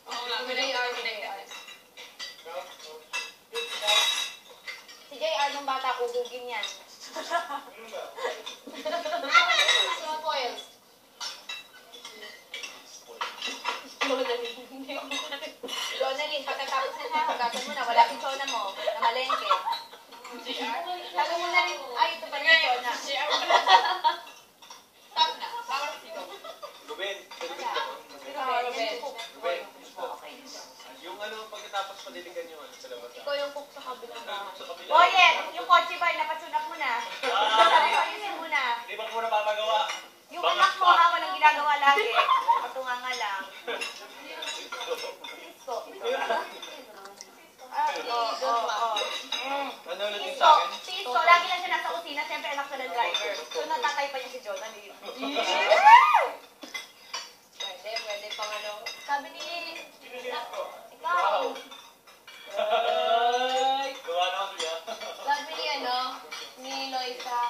Oo nga, JR. Si JR nung bata, ubugin yan. Spoils. Jonalyn, pagkatapos na siya, hugasan mo na, wala yung sona mo, na malengke. Sabi mo na rin, ay, ito pala yung sona. Stop na. Bawal sino. Ruben. Ruben. Yung ano, pagkatapos padiligan nyo sa labas. Ikaw yung cook sa kabilang bahay. Sa kabila. Oye, yung kotse ba, napasunak mo na. Sabi ko, ayusin mo na. Di ba ko na papagawa? Yung anak mo, ako nang ginagawa lagi. Patunga nga lang. Cisco. Ano ulit yung Cisco, sa akin? Cisco, lagi lang siya nasa kusina, siyempre anak siya ng driver. So, natatay pa niya si Jonathan. Pwede pang ano. Sabi ni, ikaw. Gawa naman siya. Sabi ni ano, ni Loisa,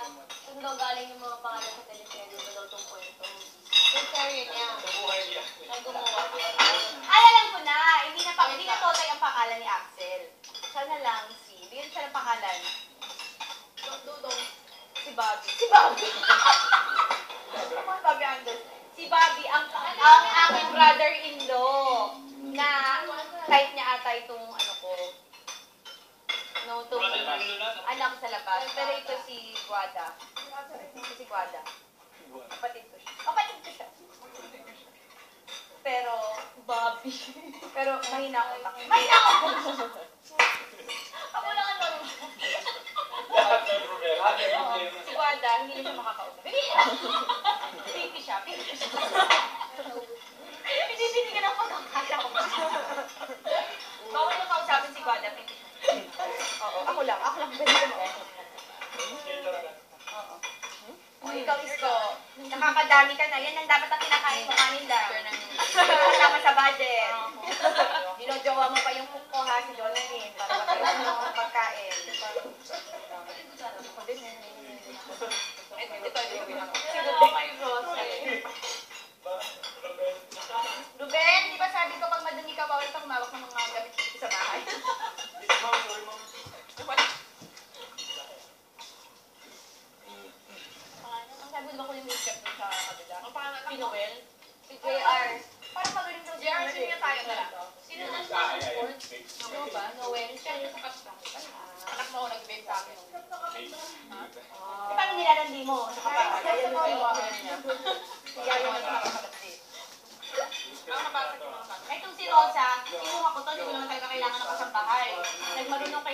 kung daw galing yung mga pangalan sa teleserye, ito daw itong kwento. Yung serye niya. Sa buhay niya. Ang gumawa. Ay, alam ko na. Hindi na Totoy ang pangalan ni Axel. Siya na lang si, bigyan siya ng pangalan. Dudong. Si Bobby. Si Bobby! Ano si Bobby Anders? Si Bobby, ang aking brother-in-law na type niya ata itong ano ko. No, itong anak sa labas. Pero ito si Guada. Ito si Guada. Kapatid ko siya. Kapatid ko siya. Pero, Bobby. Pero mahina ako. Mahina ako! Ako lang ang marunong. Si Guada, hindi na siya makakausap. Pipi siya. Hindi ka ng pagkakala ko. Bawal yung kausapin si Guada. Pipi siya. Oo, ako lang. Ako lang. Oo. Kung ikaw isko, nakakadami ka na. Yan ang dapat ang kinakain mo kanila. Kasama sa budget. Dinojowa mo pa yung cook ko ha, si Jonathan. Para matayos mo ang pagkain. Ako din eh. Ruben, di ba sabi ko pag madumi ka, bawal kang humawak ng mga gamit dito sa bahay? Ang sabi ko diba ko yung makeup dun sa kabila? Si Noel? Si JR? Parang magaling daw si JR, sino nga tayo na lang? Sino na sa sports? Ano ba? Noel? Siya yung sa kasta. Anak mo ako nag-babe sa akin. Eh, paano nilalandi mo? Sa kapatid? Kaya yung Kaya yung nakakapatid. Ang nabasa ko mga kasta. Itong si Rosa, kinuha ko to, hindi ko naman talaga kailangan ng kasambahay. Nagmarunong